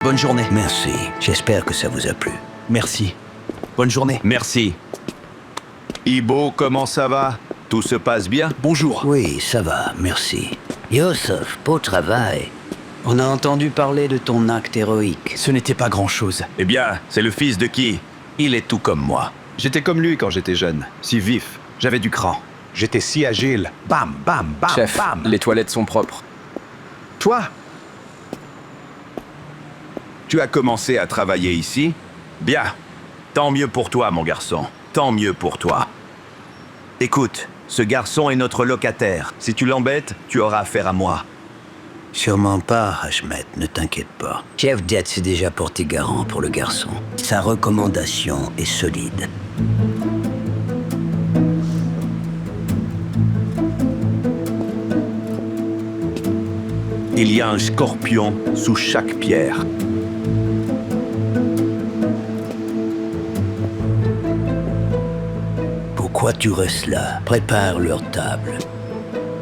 Bonne journée. Merci. J'espère que ça vous a plu. Merci. Bonne journée. Merci. Ibo, comment ça va? Tout se passe bien? Bonjour. Oui, ça va, merci. Yosef, beau travail. On a entendu parler de ton acte héroïque. Ce n'était pas grand-chose. Eh bien, c'est le fils de qui? Il est tout comme moi. J'étais comme lui quand j'étais jeune, si vif, j'avais du cran. J'étais si agile, bam, bam, bam, Chef, bam. les toilettes sont propres. Toi, Tu as commencé à travailler ici? Bien. Tant mieux pour toi, mon garçon. Tant mieux pour toi. Écoute, ce garçon est notre locataire. Si tu l'embêtes, tu auras affaire à moi. Sûrement pas, Hashmet, ne t'inquiète pas. Chef Det s'est déjà porté garant pour le garçon. Sa recommandation est solide. Il y a un scorpion sous chaque pierre. Pourquoi tu restes là? Prépare leur table.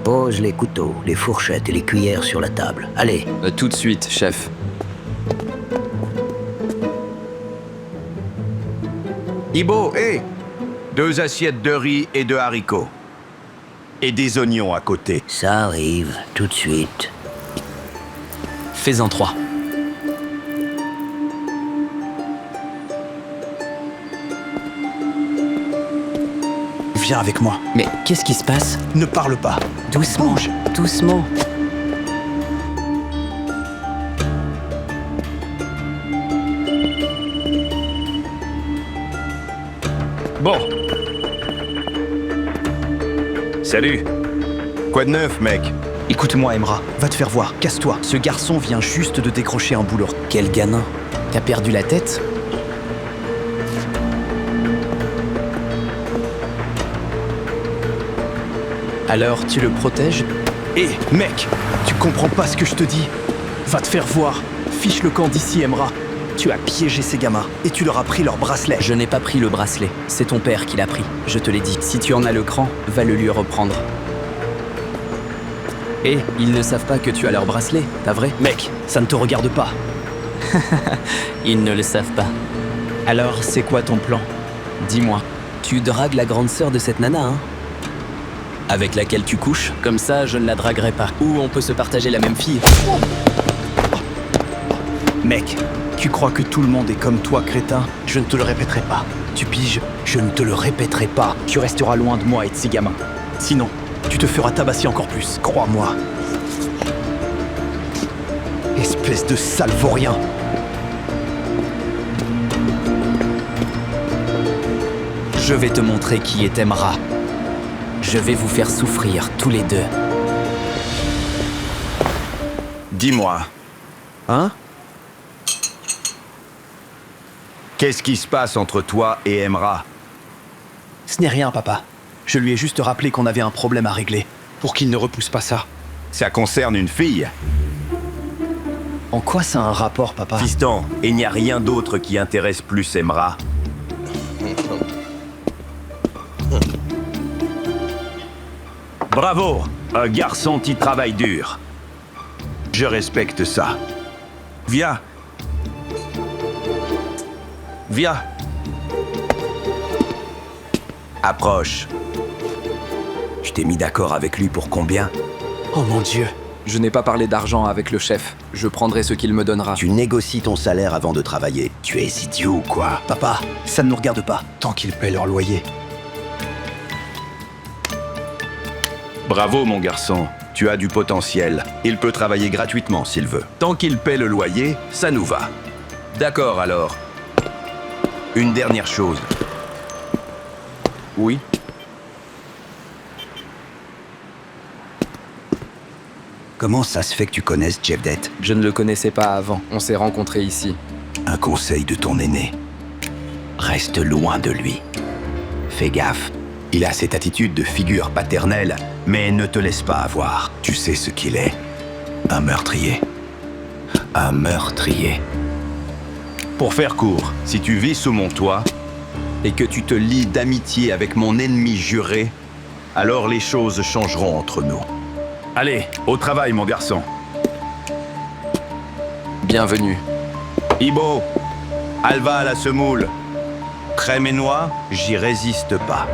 Pose les couteaux, les fourchettes et les cuillères sur la table. Allez, Tout de suite, chef. Ibo, hé! 2 assiettes de riz et de haricots. Et des oignons à côté. ça arrive, tout de suite. Fais-en 3. Viens avec moi. Mais qu'est-ce qui se passe? Ne parle pas. Doucement, Bouge. doucement. Bon. Salut. Quoi de neuf, mec? Écoute-moi, Emra. Va te faire voir. Casse-toi. Ce garçon vient juste de décrocher un boulot. Quel gamin. T'as perdu la tête? Alors, tu le protèges? Hé, mec, tu comprends pas ce que je te dis? Va te faire voir. Fiche le camp d'ici, Emra. Tu as piégé ces gamins et tu leur as pris leur bracelet. Je n'ai pas pris le bracelet. C'est ton père qui l'a pris. Je te l'ai dit. Si tu en as le cran, va le lui reprendre. Et ils ne savent pas que tu as leur bracelet, t'as vrai? Mec, ça ne te regarde pas. Ils ne le savent pas. Alors, c'est quoi ton plan? Dis-moi, tu dragues la grande sœur de cette nana, hein? Avec laquelle tu couches? Comme ça, je ne la draguerai pas. Ou on peut se partager la même fille. Mec, tu crois que tout le monde est comme toi, crétin? Je ne te le répéterai pas. Tu piges? Je ne te le répéterai pas. Tu resteras loin de moi et de ces gamins. Sinon, tu te feras tabasser encore plus, crois-moi. Espèce de sale vaurien. Je vais te montrer qui est Emra. Je vais vous faire souffrir tous les deux. Dis-moi, Hein? qu'est-ce qui se passe entre toi et Emra? Ce n'est rien, papa. Je lui ai juste rappelé qu'on avait un problème à régler, pour qu'il ne repousse pas ça. Ça concerne une fille. En quoi ça a un rapport, papa? Fiston, il n'y a rien d'autre qui intéresse plus Emra. Bravo, un garçon qui travaille dur. Je respecte ça. Viens. Viens. Approche. Je t'ai mis d'accord avec lui pour combien? Oh mon Dieu. Je n'ai pas parlé d'argent avec le chef. Je prendrai ce qu'il me donnera. Tu négocies ton salaire avant de travailler. Tu es idiot ou quoi? Papa, ça ne nous regarde pas, tant qu'ils paient leur loyer. Bravo, mon garçon. Tu as du potentiel. Il peut travailler gratuitement s'il veut. Tant qu'il paie le loyer, ça nous va. D'accord, alors. Une dernière chose. Oui. Comment ça se fait que tu connaisses Jeff Det? Je ne le connaissais pas avant. On s'est rencontrés ici. Un conseil de ton aîné. Reste loin de lui. Fais gaffe. Il a cette attitude de figure paternelle, mais ne te laisse pas avoir. Tu sais ce qu'il est. Un meurtrier. Un meurtrier. Pour faire court, si tu vis sous mon toit et que tu te lis d'amitié avec mon ennemi juré, alors les choses changeront entre nous. Allez, au travail, mon garçon. Bienvenue. Ibo, Alva à la semoule. Crème et noix, j'y résiste pas.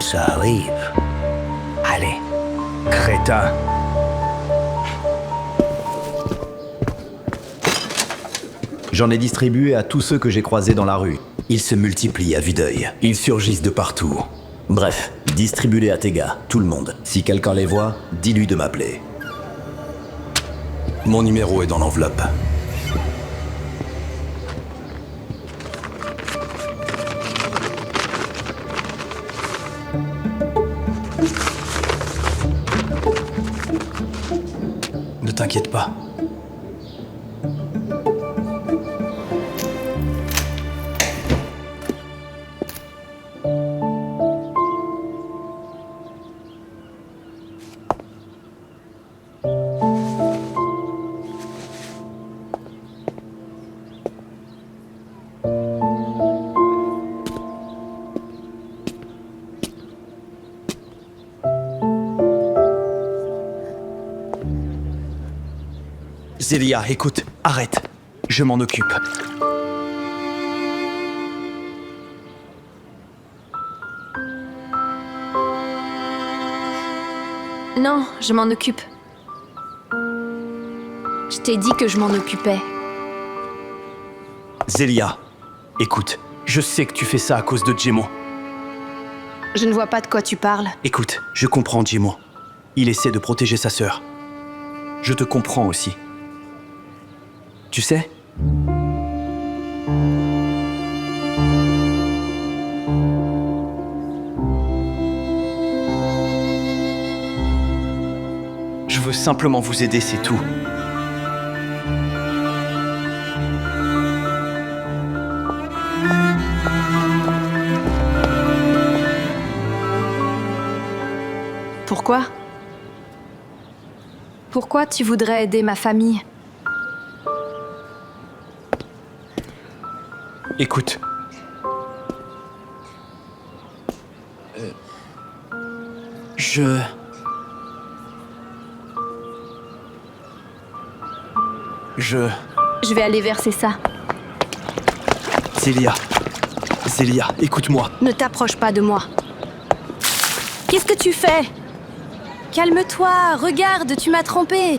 Ça arrive. Allez. Crétin. J'en ai distribué à tous ceux que j'ai croisés dans la rue. Ils se multiplient à vue d'œil. Ils surgissent de partout. Bref, distribue-les à tes gars, tout le monde. Si quelqu'un les voit, dis-lui de m'appeler. Mon numéro est dans l'enveloppe. Ne t'inquiète pas. Zélia, écoute, arrête. Je m'en occupe. Non, je m'en occupe. Je t'ai dit que je m'en occupais. Zélia, écoute, je sais que tu fais ça à cause de Jemo. Je ne vois pas de quoi tu parles. Écoute, je comprends Jemo. Il essaie de protéger sa sœur. Je te comprends aussi. Tu sais ? Je veux simplement vous aider, c'est tout. Pourquoi ? Pourquoi tu voudrais aider ma famille ? Écoute. Je vais aller verser ça. Zélia, écoute-moi. Ne t'approche pas de moi. Qu'est-ce que tu fais ? Calme-toi, regarde, tu m'as trompée.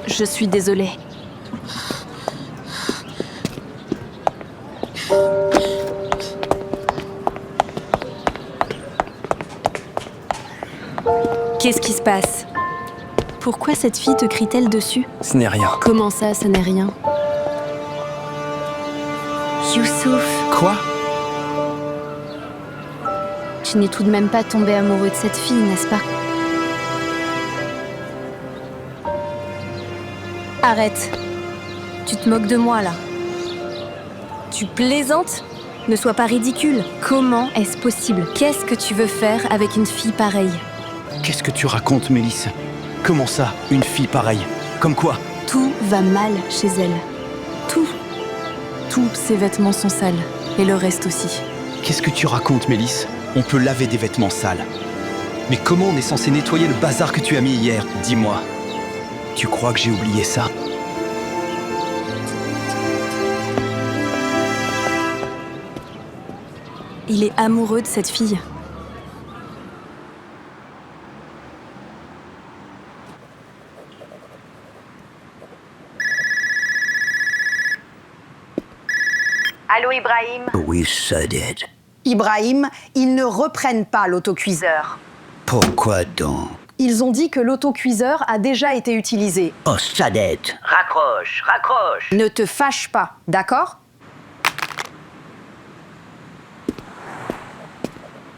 Je suis désolée. Qu'est-ce qui se passe ? Pourquoi cette fille te crie-t-elle dessus ? Ce n'est rien. Comment ça n'est rien ? Youssouf, Quoi ? tu n'es tout de même pas tombé amoureux de cette fille, n'est-ce pas ? Arrête. Tu te moques de moi, là. Tu plaisantes ? Ne sois pas ridicule. Comment est-ce possible ? Qu'est-ce que tu veux faire avec une fille pareille ? Qu'est-ce que tu racontes, Mélisse ? Comment ça, une fille pareille ? Comme quoi ? Tout va mal chez elle. Tout. Tous ses vêtements sont sales. Et le reste aussi. Qu'est-ce que tu racontes, Mélisse ? On peut laver des vêtements sales. Mais comment on est censé nettoyer le bazar que tu as mis hier ? Dis-moi. Tu crois que j'ai oublié ça ? Il est amoureux de cette fille. Allô Ibrahim ? Oui, Saded. Ibrahim, ils ne reprennent pas l'autocuiseur. Pourquoi donc? Ils ont dit que l'autocuiseur a déjà été utilisé. Oh, Saded. Raccroche, raccroche. Ne te fâche pas, d'accord ?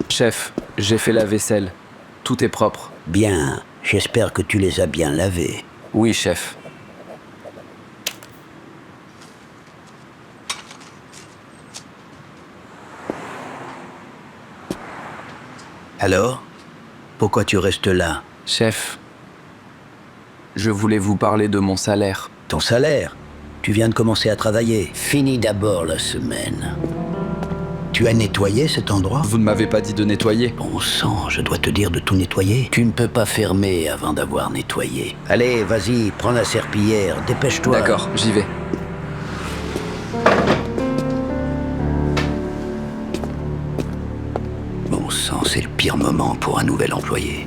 Chef, j'ai fait la vaisselle. Tout est propre. Bien, j'espère que tu les as bien lavés. Oui, chef. Alors? Pourquoi tu restes là? Chef, je voulais vous parler de mon salaire. Ton salaire? Tu viens de commencer à travailler. Finis d'abord la semaine. Tu as nettoyé cet endroit? Vous ne m'avez pas dit de nettoyer. Bon sang, je dois te dire de tout nettoyer. Tu ne peux pas fermer avant d'avoir nettoyé. Allez, vas-y, prends la serpillière, dépêche-toi. D'accord, j'y vais. Bon sang, c'est le pire moment pour un nouvel employé.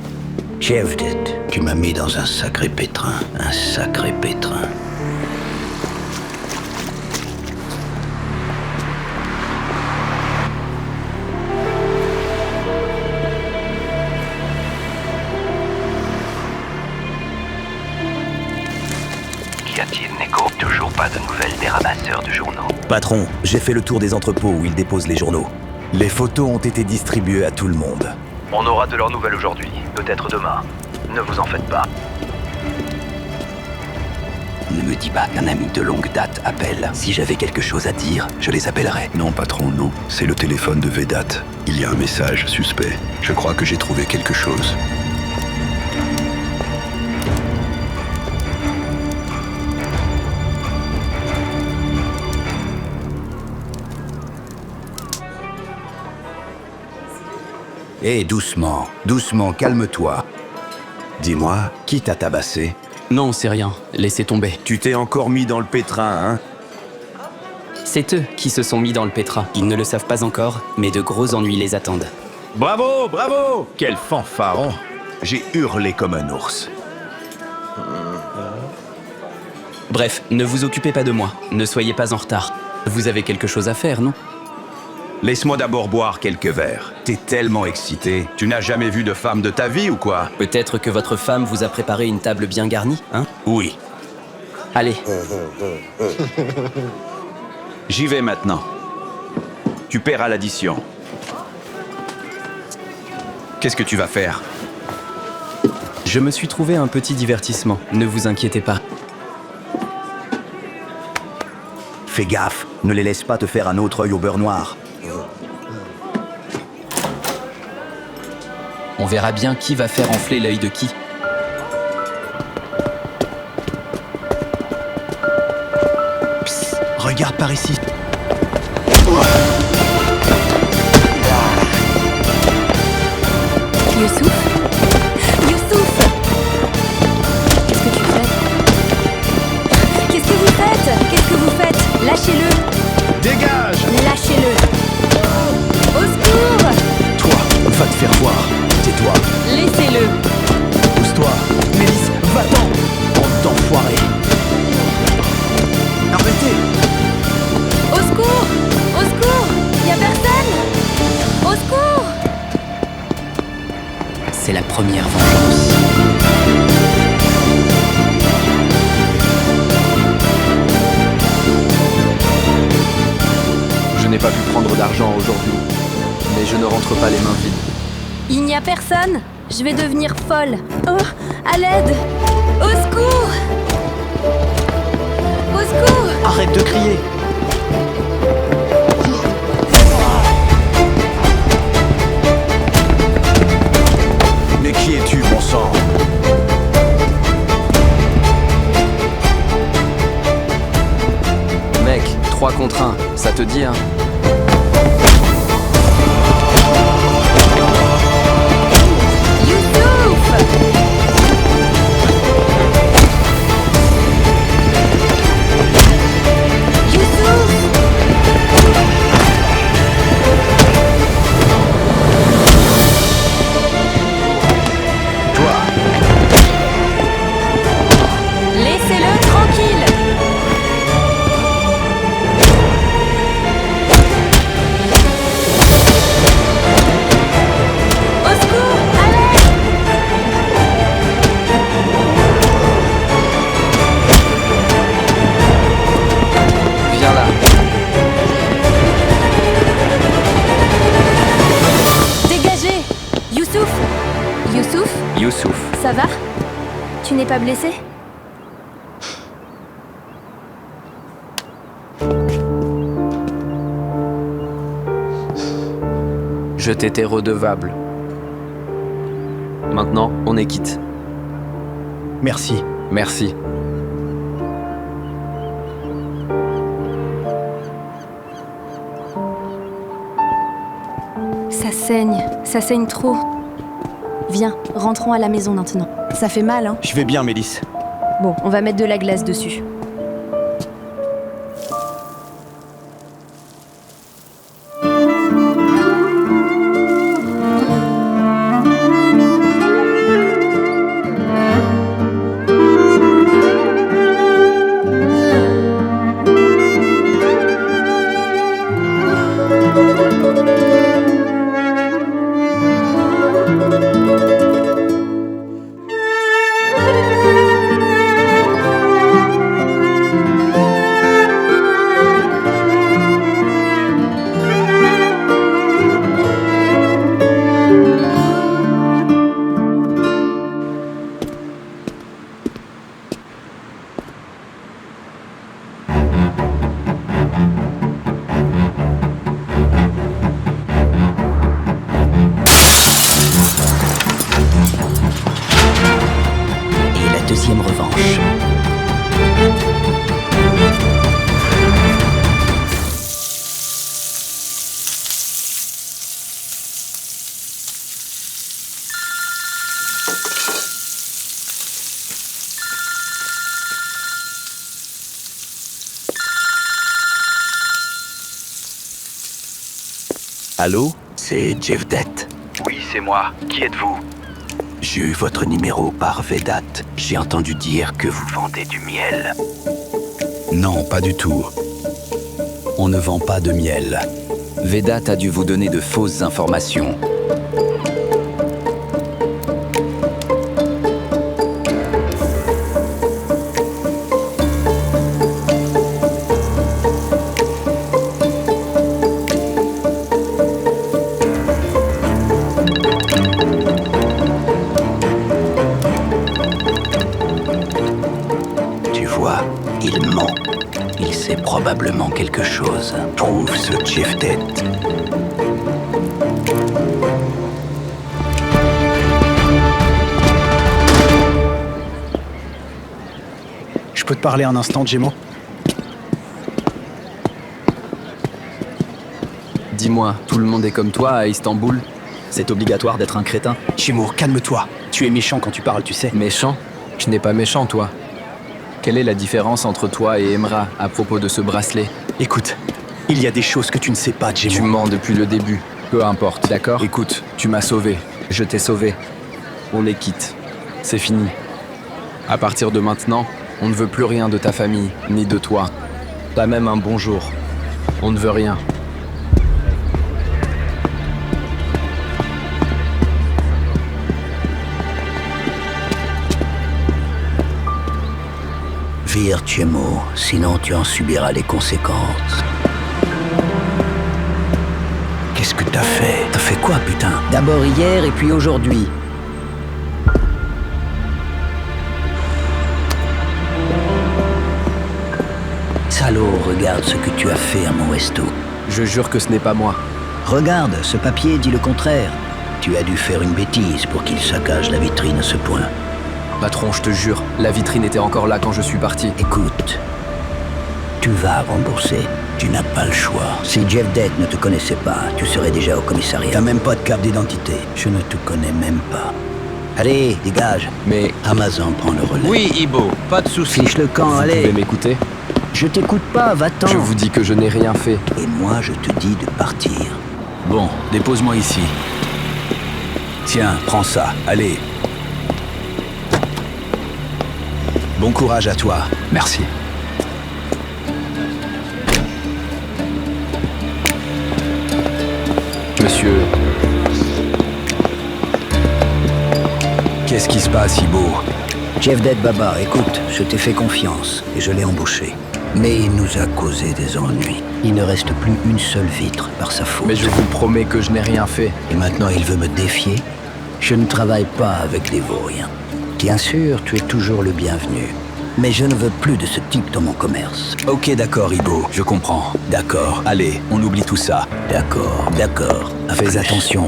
Jevdet, tu m'as mis dans un sacré pétrin. Un sacré pétrin. Qu'y a-t-il, Neko? Toujours pas de nouvelles des ramasseurs de journaux. Patron, j'ai fait le tour des entrepôts où ils déposent les journaux. Les photos ont été distribuées à tout le monde. On aura de leurs nouvelles aujourd'hui, peut-être demain. Ne vous en faites pas. Ne me dis pas qu'un ami de longue date appelle. Si j'avais quelque chose à dire, je les appellerais. Non, patron, non. C'est le téléphone de Vedat. Il y a un message suspect. Je crois que j'ai trouvé quelque chose. Hé, doucement, doucement, calme-toi. Dis-moi, qui t'a tabassé? Non, c'est rien. Laissez tomber. Tu t'es encore mis dans le pétrin, hein? C'est eux qui se sont mis dans le pétrin. Ils ne le savent pas encore, mais de gros ennuis les attendent. Bravo, bravo! Quel fanfaron! J'ai hurlé comme un ours. Bref, ne vous occupez pas de moi. Ne soyez pas en retard. Vous avez quelque chose à faire, non? Laisse-moi d'abord boire quelques verres. T'es tellement excité. Tu n'as jamais vu de femme de ta vie ou quoi? Peut-être que votre femme vous a préparé une table bien garnie, hein? Oui. Allez, J'y vais maintenant. Tu paieras l'addition. Qu'est-ce que tu vas faire? je me suis trouvé un petit divertissement. Ne vous inquiétez pas. Fais gaffe, ne les laisse pas te faire un autre œil au beurre noir. On verra bien qui va faire enfler l'œil de qui. Psst, regarde par ici. Youssouf? Youssouf! Qu'est-ce que tu fais? Qu'est-ce que vous faites? Qu'est-ce que vous faites? Lâchez-le! Dégage! Lâchez-le! Au secours! Toi, va te faire voir. Tais-toi. Laissez-le! Pousse-toi. Mélisse, va-t'en. Bande d'enfoirés. Arrêtez. Au secours! Au secours! Y'a personne! Au secours! C'est la première vengeance. Je n'ai pas pu prendre d'argent aujourd'hui, mais je ne rentre pas les mains vides. Il n'y a personne! Je vais devenir folle! Oh! À l'aide! Au secours! Au secours! Arrête de crier. Mais qui es-tu, bon sang? Mec, 3 contre 1, ça te dit, hein? Laissez-le tranquille! Au secours! Allez! Viens là. Dégagez! Youssouf! Youssouf? Youssouf. Ça va? Tu n'es pas blessé? Je t'étais redevable. Maintenant, on est quitte. Merci. Merci. ça saigne trop. Viens, rentrons à la maison maintenant. Ça fait mal, hein? Je vais bien, Mélisse. Bon, on va mettre de la glace dessus. Deuxième revanche. Allô? C'est Jevdet. Oui, c'est moi. Qui êtes-vous? J'ai eu votre numéro par Vedat. J'ai entendu dire que vous vendez du miel. Non, pas du tout. On ne vend pas de miel. Vedat a dû vous donner de fausses informations. Il ment. Il sait probablement quelque chose. Trouve ce Jevdet. Je peux te parler un instant, Gémeaux? Dis-moi, tout le monde est comme toi à Istanbul? C'est obligatoire d'être un crétin? Gémeaux, calme-toi. Tu es méchant quand tu parles, tu sais. Méchant? Je n'ai pas méchant, toi. Quelle est la différence entre toi et Emra à propos de ce bracelet? Écoute, il y a des choses que tu ne sais pas, Gémeaux. Tu mens depuis le début. Peu importe, d'accord? Écoute, tu m'as sauvé. Je t'ai sauvé. On les quitte. C'est fini. À partir de maintenant, on ne veut plus rien de ta famille, ni de toi. Pas même un bonjour. On ne veut rien. Vire, Gémeaux, sinon tu en subiras les conséquences. Qu'est-ce que t'as fait? T'as fait quoi, putain? D'abord hier et puis aujourd'hui. Salaud, regarde ce que tu as fait à mon resto. Je jure que ce n'est pas moi. Regarde, ce papier dit le contraire. Tu as dû faire une bêtise pour qu'il saccage la vitrine à ce point. Patron, je te jure, la vitrine était encore là quand je suis parti. Écoute, tu vas rembourser. Tu n'as pas le choix. Si Jevdet ne te connaissait pas, tu serais déjà au commissariat. T'as même pas de carte d'identité. Je ne te connais même pas. Allez, dégage. Mais... Amazon prend le relais. Oui, Ibo, pas de soucis. Fiche le camp, Vous allez. pouvez m'écouter? Je t'écoute pas, va-t'en. Je vous dis que je n'ai rien fait. Et moi, je te dis de partir. Bon, dépose-moi ici. Tiens, prends ça, allez. Bon courage à toi. Merci. Monsieur... Qu'est-ce qui se passe, Ibo? Jevdet Baba, écoute, je t'ai fait confiance et je l'ai embauché. Mais il nous a causé des ennuis. Il ne reste plus une seule vitre par sa faute. Mais je vous promets que je n'ai rien fait. Et maintenant il veut me défier? Je ne travaille pas avec les vauriens. Bien sûr, tu es toujours le bienvenu. Mais je ne veux plus de ce type dans mon commerce. Ok, d'accord, Ibo, je comprends. D'accord, allez, on oublie tout ça. D'accord, d'accord. Fais attention.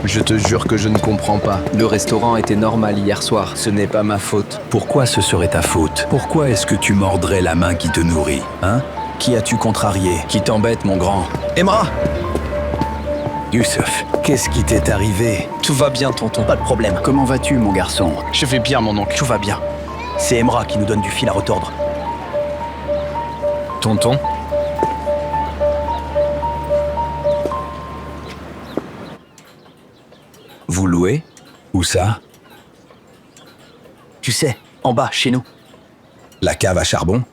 Je te jure que je ne comprends pas. Le restaurant était normal hier soir. Ce n'est pas ma faute. Pourquoi ce serait ta faute? Pourquoi est-ce que tu mordrais la main qui te nourrit? Hein? Qui as-tu contrarié? Qui t'embête, mon grand? Emra! Youssef, qu'est-ce qui t'est arrivé? Tout va bien, tonton. Pas de problème. Comment vas-tu, mon garçon? Je vais bien, mon oncle. Tout va bien. C'est Emra qui nous donne du fil à retordre. Tonton? Vous louez? Où ça? Tu sais, en bas, chez nous. La cave à charbon?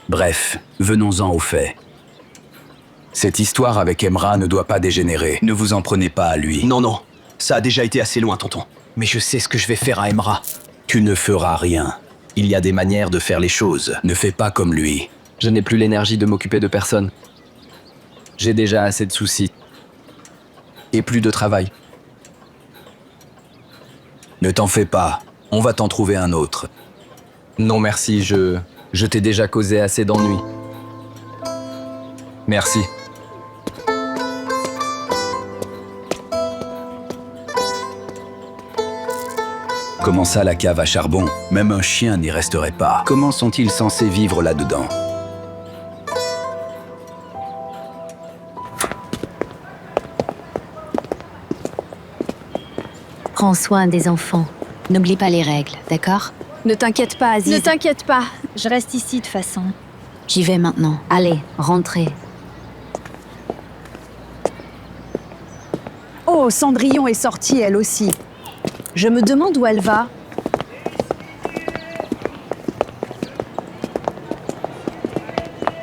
Bref, venons-en aux faits. Cette histoire avec Emra ne doit pas dégénérer. Ne vous en prenez pas à lui. Non, non. Ça a déjà été assez loin, tonton. Mais je sais ce que je vais faire à Emra. Tu ne feras rien. Il y a des manières de faire les choses. Ne fais pas comme lui. Je n'ai plus l'énergie de m'occuper de personne. J'ai déjà assez de soucis. Et plus de travail. Ne t'en fais pas. On va t'en trouver un autre. Non merci, je t'ai déjà causé assez d'ennuis. Merci. Comment ça, la cave à charbon? Même un chien n'y resterait pas. Comment sont-ils censés vivre là-dedans? Prends soin des enfants. N'oublie pas les règles, d'accord? Ne t'inquiète pas, Aziz. Ne t'inquiète pas. Je reste ici de toute façon. J'y vais maintenant. Allez, rentrez. Oh, Cendrillon est sortie, elle aussi. Je me demande où elle va.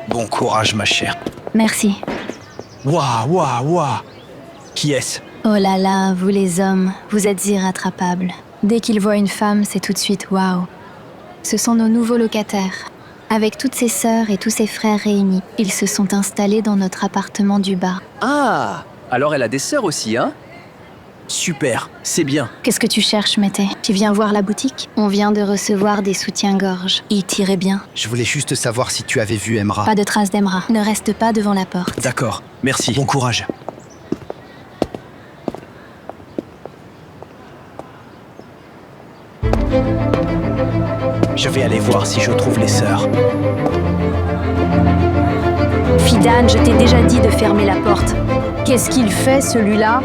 Bon courage, ma chère. Merci. Waouh. Qui est-ce? Oh là là, vous les hommes, vous êtes irrattrapables. Dès qu'ils voient une femme, c'est tout de suite waouh. Ce sont nos nouveaux locataires. Avec toutes ses sœurs et tous ses frères réunis, ils se sont installés dans notre appartement du bas. Ah, alors elle a des sœurs aussi, hein? Super, c'est bien. Qu'est-ce que tu cherches, Mété? Tu viens voir la boutique? On vient de recevoir des soutiens-gorge. Ils tiraient bien. Je voulais juste savoir si tu avais vu Emra. Pas de traces d'Emra. Ne reste pas devant la porte. D'accord, merci. Bon courage. Je vais aller voir si je trouve les sœurs. Fidan, je t'ai déjà dit de fermer la porte. Qu'est-ce qu'il fait, celui-là?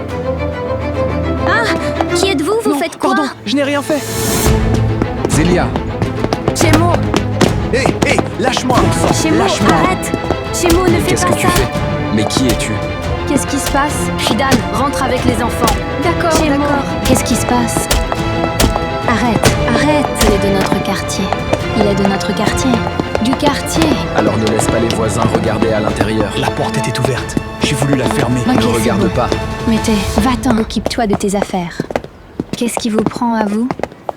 Ah! Qui êtes-vous? Vous faites quoi? Pardon, je n'ai rien fait. Zélia, Chemo! Hé, lâche-moi! Chemo, Lâche-moi! arrête! Chemo, ne fais qu'est-ce pas que tu ça! fais? Mais qui es-tu? Qu'est-ce qui se passe? Fidan, rentre avec les enfants. D'accord, Chemo, d'accord. qu'est-ce qui se passe? Arrête. Il est de notre quartier. Il est de notre quartier. Du quartier. Alors ne laisse pas les voisins regarder à l'intérieur. La porte était ouverte. J'ai voulu la fermer. Ok, Ne c'est regarde bon. pas. Mété, va-t'en, occupe-toi de tes affaires. Qu'est-ce qui vous prend à vous?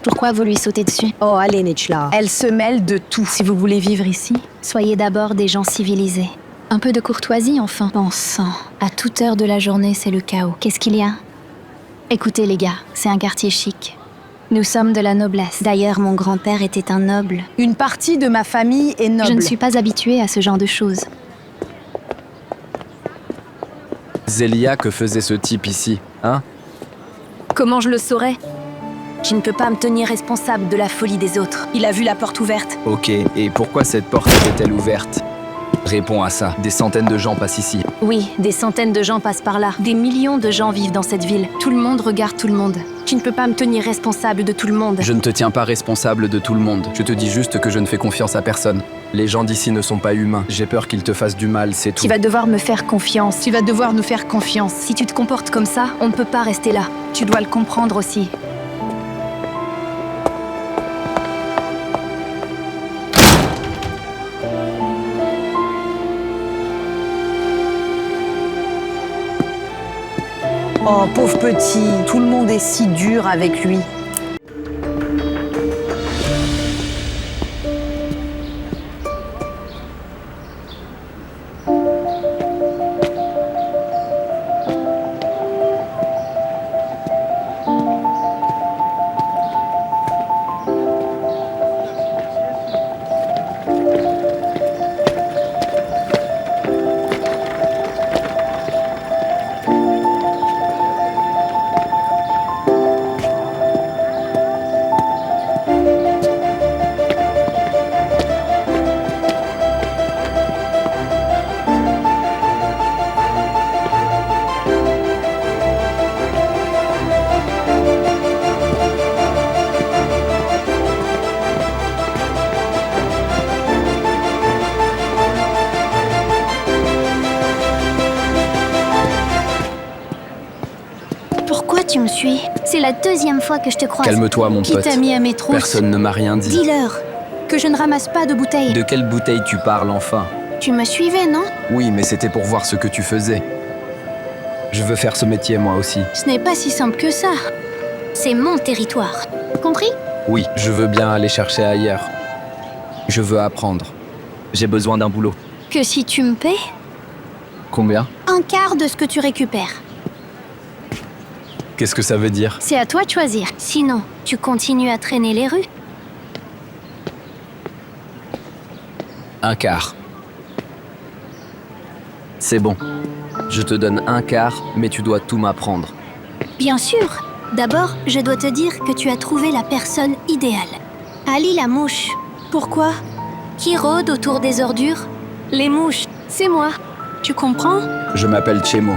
Pourquoi vous lui sautez dessus? Oh, allez, Nichla. Elle se mêle de tout. Si vous voulez vivre ici, soyez d'abord des gens civilisés. Un peu de courtoisie, enfin. Bon sang, à toute heure de la journée, c'est le chaos. Qu'est-ce qu'il y a? Écoutez, les gars, c'est un quartier chic. Nous sommes de la noblesse. D'ailleurs, mon grand-père était un noble. Une partie de ma famille est noble. Je ne suis pas habituée à ce genre de choses. Zélia, que faisait ce type ici, hein? Comment je le saurais? Je ne peux pas me tenir responsable de la folie des autres. Il a vu la porte ouverte. Ok, et pourquoi cette porte était-elle ouverte? Réponds à ça. Des centaines de gens passent ici. Oui, des centaines de gens passent par là. Des millions de gens vivent dans cette ville. Tout le monde regarde tout le monde. Tu ne peux pas me tenir responsable de tout le monde. Je ne te tiens pas responsable de tout le monde. Je te dis juste que je ne fais confiance à personne. Les gens d'ici ne sont pas humains. J'ai peur qu'ils te fassent du mal, c'est tout. Tu vas devoir me faire confiance. Tu vas devoir nous faire confiance. Si tu te comportes comme ça, on ne peut pas rester là. Tu dois le comprendre aussi. Oh, pauvre petit, tout le monde est si dur avec lui. suis. C'est la deuxième fois que je te croise. Calme-toi, mon pote. Qui t'a mis à mes trousses? Personne ne m'a rien dit. Dis-leur que je ne ramasse pas de bouteilles. De quelle bouteille tu parles, enfin? Tu me suivais, non? Oui, mais c'était pour voir ce que tu faisais. Je veux faire ce métier, moi aussi. Ce n'est pas si simple que ça. C'est mon territoire. Compris? Oui, je veux bien aller chercher ailleurs. Je veux apprendre. J'ai besoin d'un boulot. Que si tu me paies, Combien? un quart de ce que tu récupères. Qu'est-ce que ça veut dire? C'est à toi de choisir. Sinon, tu continues à traîner les rues. Un quart. C'est bon. Je te donne un quart, mais tu dois tout m'apprendre. Bien sûr. D'abord, je dois te dire que tu as trouvé la personne idéale. Ali la mouche. Pourquoi? Qui rôde autour des ordures? Les mouches, c'est moi. Tu comprends? Je m'appelle Chemo.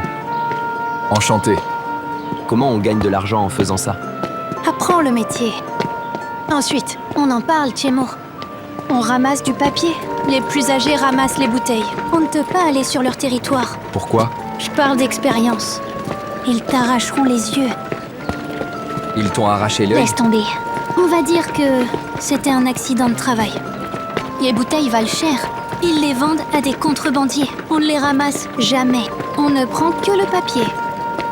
Enchanté. Comment on gagne de l'argent en faisant ça? Apprends le métier. Ensuite, on en parle, Chemo. On ramasse du papier. Les plus âgés ramassent les bouteilles. On ne peut pas aller sur leur territoire. Pourquoi? Je parle d'expérience. Ils t'arracheront les yeux. Ils t'ont arraché l'œil? Laisse tomber. On va dire que c'était un accident de travail. Les bouteilles valent cher. Ils les vendent à des contrebandiers. On ne les ramasse jamais. On ne prend que le papier.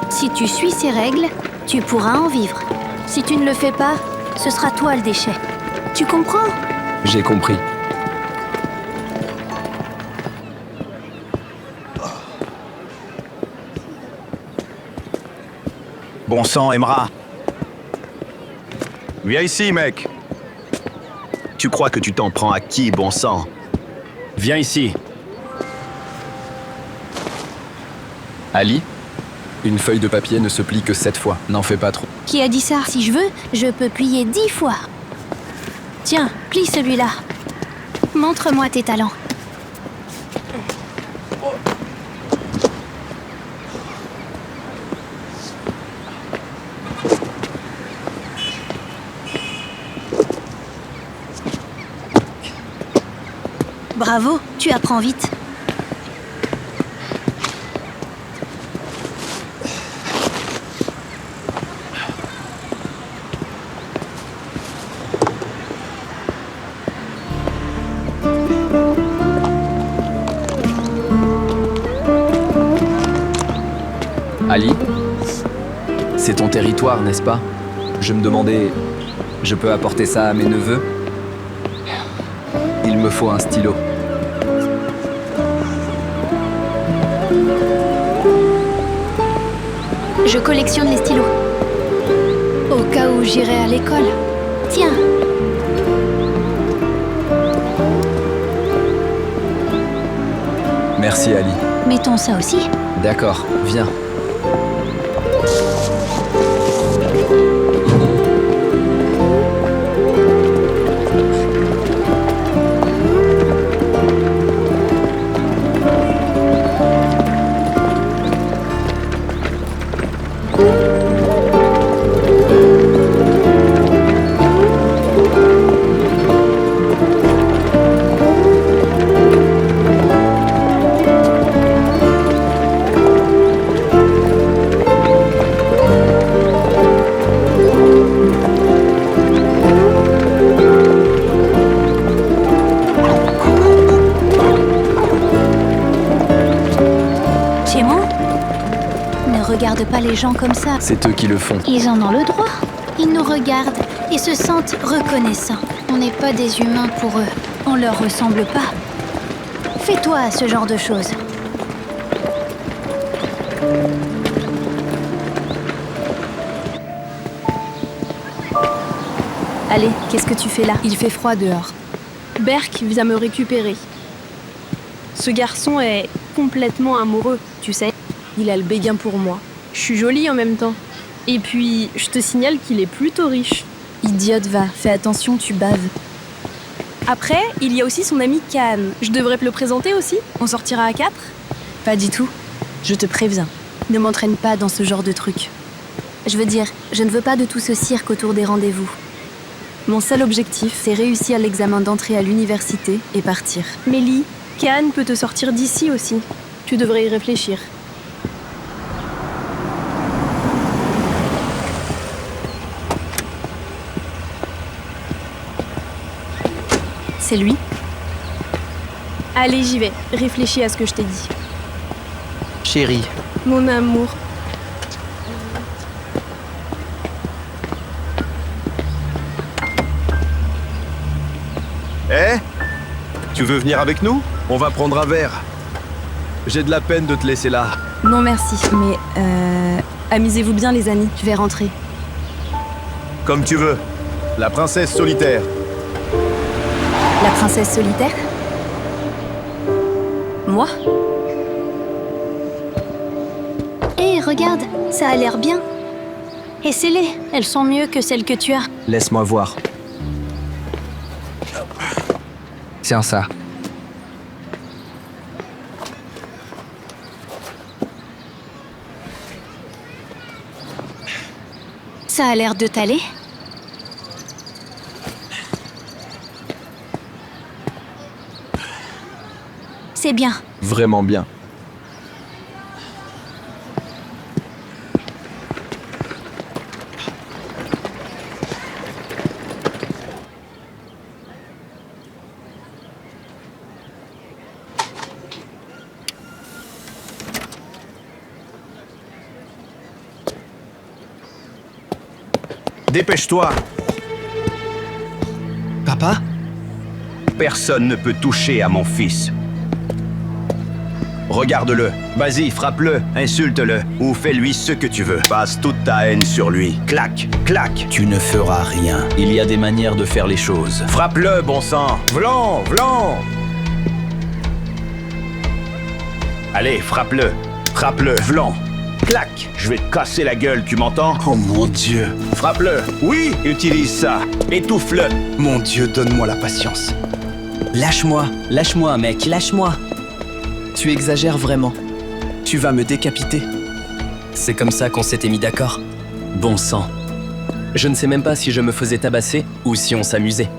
Si tu suis ces règles, tu pourras en vivre. Si tu ne le fais pas, ce sera toi le déchet. Tu comprends? J'ai compris. Bon sang, Emra. Viens ici, mec. Tu crois que tu t'en prends à qui, bon sang? Viens ici. Ali? Une feuille de papier ne se plie que 7 fois. N'en fais pas trop. Qui a dit ça? Si je veux, je peux plier 10 fois. Tiens, plie celui-là. Montre-moi tes talents. Bravo, tu apprends vite. Ali? C'est ton territoire, n'est-ce pas? Je me demandais... Je peux apporter ça à mes neveux? Il me faut un stylo. Je collectionne les stylos. Au cas où j'irai à l'école. Tiens. Merci, Ali. Mettons ça aussi. D'accord, viens. Regarde pas les gens comme ça. C'est eux qui le font. Ils en ont le droit. Ils nous regardent et se sentent reconnaissants. On n'est pas des humains pour eux. On leur ressemble pas. Fais-toi à ce genre de choses. Allez, qu'est-ce que tu fais là? Il fait froid dehors. Berk vient me récupérer. Ce garçon est complètement amoureux, tu sais. Il a le béguin pour moi. Je suis jolie en même temps. Et puis, je te signale qu'il est plutôt riche. Idiote, va, fais attention, tu baves. Après, il y a aussi son ami Khan. Je devrais te le présenter aussi? On sortira à 4? Pas du tout. Je te préviens. Ne m'entraîne pas dans ce genre de truc. Je veux dire, je ne veux pas de tout ce cirque autour des rendez-vous. Mon seul objectif, c'est réussir l'examen d'entrée à l'université et partir. Mélie, Khan peut te sortir d'ici aussi. Tu devrais y réfléchir. C'est lui? Allez, j'y vais. Réfléchis à ce que je t'ai dit. Chérie, Mon amour. Eh? Tu veux venir avec nous? On va prendre un verre. J'ai de la peine de te laisser là. Non merci, mais amusez-vous bien les amis, je vais rentrer. Comme tu veux. La princesse solitaire. La princesse solitaire? Moi? Hé, regarde, ça a l'air bien. Essaie-les, elles sont mieux que celles que tu as. Laisse-moi voir. Tiens ça. Ça a l'air de t'aller. C'est bien. Vraiment bien. Dépêche-toi. papa? Personne ne peut toucher à mon fils. Regarde-le. Vas-y, frappe-le, insulte-le, ou fais-lui ce que tu veux. Passe toute ta haine sur lui. Clac, clac. Tu ne feras rien. Il y a des manières de faire les choses. Frappe-le, bon sang. Vlan, vlan. Allez, frappe-le. Frappe-le, vlan. Clac. Je vais te casser la gueule, tu m'entends? Oh mon Dieu. Frappe-le. Oui, utilise ça. Étouffe-le. Mon Dieu, donne-moi la patience. Lâche-moi, mec, lâche-moi. Tu exagères vraiment. Tu vas me décapiter. C'est comme ça qu'on s'était mis d'accord. Bon sang. Je ne sais même pas si je me faisais tabasser ou si on s'amusait.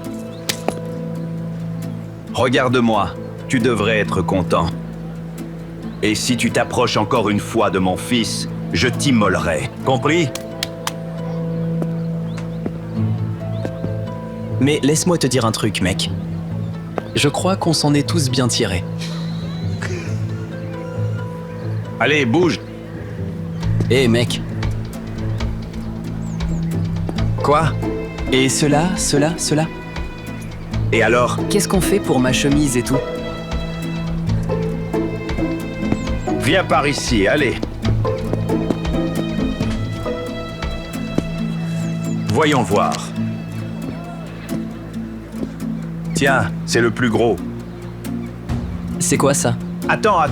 Regarde-moi. Tu devrais être content. Et si tu t'approches encore une fois de mon fils, je t'immolerai. Compris? Mais laisse-moi te dire un truc, mec. Je crois qu'on s'en est tous bien tirés. Allez, bouge. Hé, mec. Quoi? Et cela? Et alors? Qu'est-ce qu'on fait pour ma chemise et tout? Viens par ici, allez. Voyons voir. Tiens, c'est le plus gros. C'est quoi ça? Attends.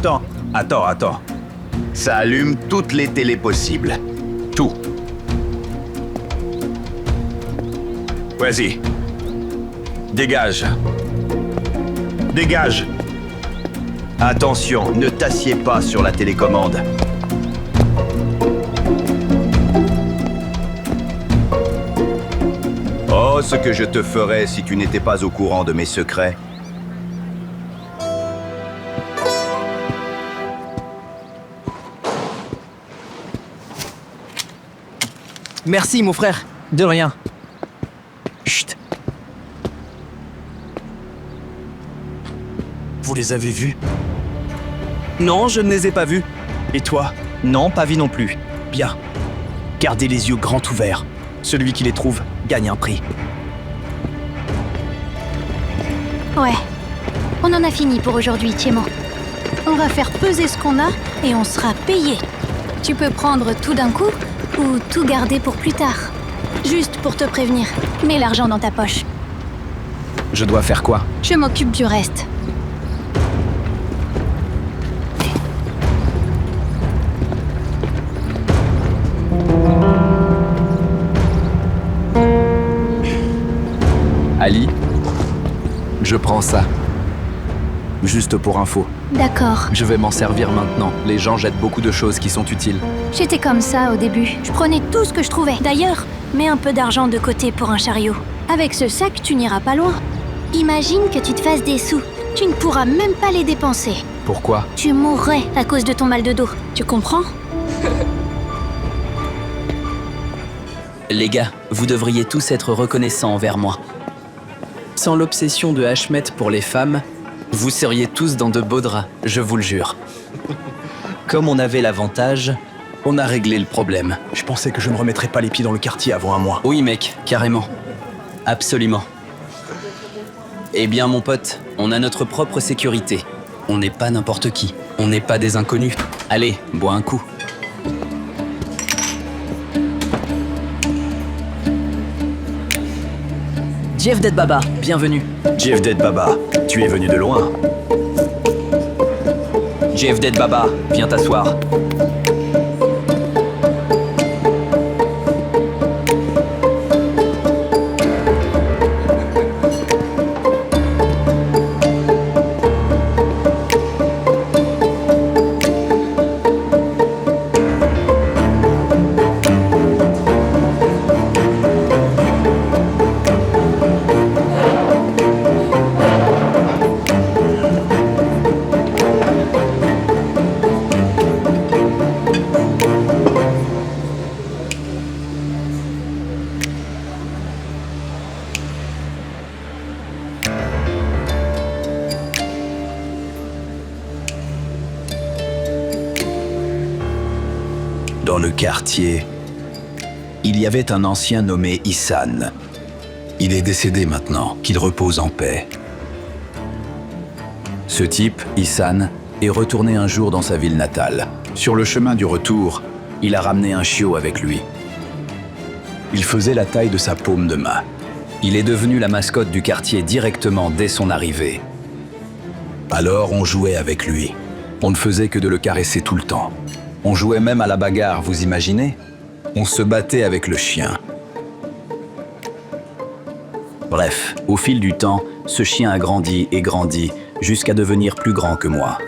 Ça allume toutes les télés possibles. Tout. Vas-y. Dégage. Dégage. Attention, ne t'assieds pas sur la télécommande. Oh, ce que je te ferais si tu n'étais pas au courant de mes secrets. Merci, mon frère. De rien. Chut. Vous les avez vus? Non, je ne les ai pas vus. Et toi? Non, pas vu non plus. Bien. Gardez les yeux grands ouverts. Celui qui les trouve gagne un prix. Ouais. On en a fini pour aujourd'hui, Tiémo. On va faire peser ce qu'on a et on sera payé. Tu peux prendre tout d'un coup ou tout garder pour plus tard. Juste pour te prévenir, mets l'argent dans ta poche. Je dois faire quoi? Je m'occupe du reste. Ali, je prends ça. Juste pour info. D'accord. Je vais m'en servir maintenant. Les gens jettent beaucoup de choses qui sont utiles. J'étais comme ça au début. Je prenais tout ce que je trouvais. D'ailleurs, mets un peu d'argent de côté pour un chariot. Avec ce sac, tu n'iras pas loin. Imagine que tu te fasses des sous. Tu ne pourras même pas les dépenser. Pourquoi? Tu mourrais à cause de ton mal de dos. Tu comprends? Les gars, vous devriez tous être reconnaissants envers moi. Sans l'obsession de Hachmet pour les femmes, vous seriez tous dans de beaux draps, je vous le jure. Comme on avait l'avantage, on a réglé le problème. Je pensais que je ne remettrais pas les pieds dans le quartier avant un mois. Oui mec, carrément. Absolument. Eh bien mon pote, on a notre propre sécurité. On n'est pas n'importe qui. On n'est pas des inconnus. Allez, bois un coup. Jeff Dead Baba, bienvenue. Jeff Dead Baba, tu es venu de loin. Jeff Dead Baba, viens t'asseoir. Dans le quartier, il y avait un ancien nommé Issan. Il est décédé maintenant, qu'il repose en paix. Ce type, Issan, est retourné un jour dans sa ville natale. Sur le chemin du retour, il a ramené un chiot avec lui. Il faisait la taille de sa paume de main. Il est devenu la mascotte du quartier directement dès son arrivée. Alors on jouait avec lui. On ne faisait que de le caresser tout le temps. On jouait même à la bagarre, vous imaginez? On se battait avec le chien. Bref, au fil du temps, ce chien a grandi et grandi jusqu'à devenir plus grand que moi.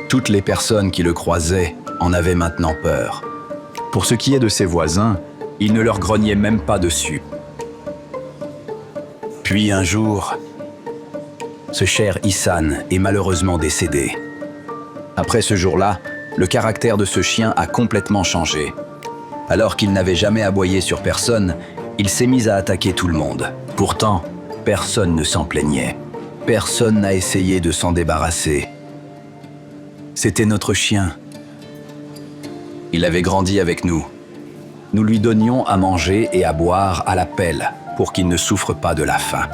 Toutes les personnes qui le croisaient en avaient maintenant peur. Pour ce qui est de ses voisins, il ne leur grognait même pas dessus. Puis un jour, ce cher Issan est malheureusement décédé. Après ce jour-là, le caractère de ce chien a complètement changé. Alors qu'il n'avait jamais aboyé sur personne, il s'est mis à attaquer tout le monde. Pourtant, personne ne s'en plaignait. Personne n'a essayé de s'en débarrasser. C'était notre chien. Il avait grandi avec nous. Nous lui donnions à manger et à boire à la pelle pour qu'il ne souffre pas de la faim.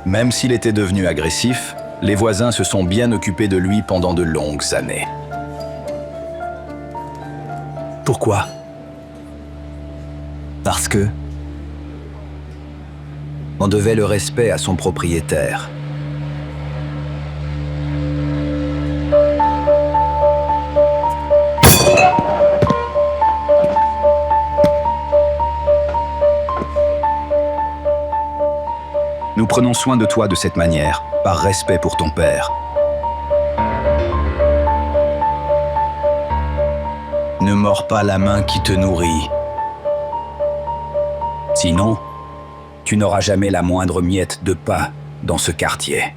Même s'il était devenu agressif, les voisins se sont bien occupés de lui pendant de longues années. Pourquoi? Parce que on devait le respect à son propriétaire. Nous prenons soin de toi de cette manière, par respect pour ton père. Ne mords pas la main qui te nourrit. Sinon, tu n'auras jamais la moindre miette de pain dans ce quartier.